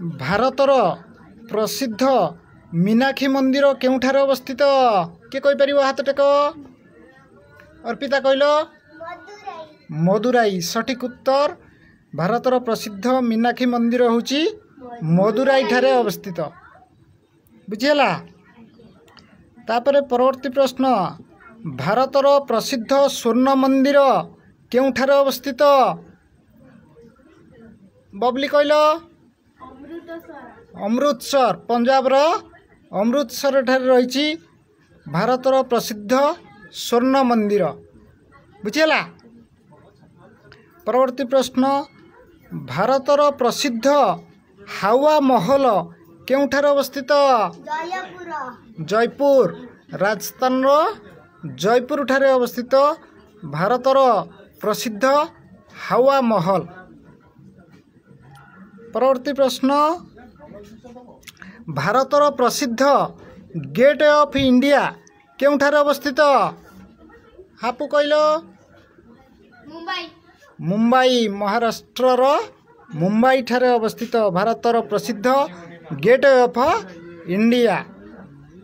भारतर प्रसिद्ध मीनाक्षी मंदिर केउठारे अवस्थित के कहि परिबो हाथ टेक अर्पिता कहल मदुराई सठिक उत्तर भारतर प्रसिद्ध मीनाक्षी मंदिर होची मदुराई ठारे अवस्थित बुझिला। तापरे परवर्ती प्रश्न भारतर प्रसिद्ध स्वर्ण मंदिर केउठारे अवस्थित बबली कहल अमृतसर पंजाब रो अमृतसर ठारे रही भारतर प्रसिद्ध स्वर्ण मंदिर बुझिला। परवर्ती प्रश्न भारतर प्रसिद्ध हावा महल केउठारे अवस्थित जयपुर राजस्थान रो जयपुर ठारे अवस्थित भारतर प्रसिद्ध हावा महल। परवर्ती प्रश्न भारतर प्रसिद्ध गेट ऑफ इंडिया केउठारे अवस्थित हापू कहल मुंबई महाराष्ट्र रो मुंबई ठारे अवस्थित भारतर प्रसिद्ध गेट ऑफ इंडिया।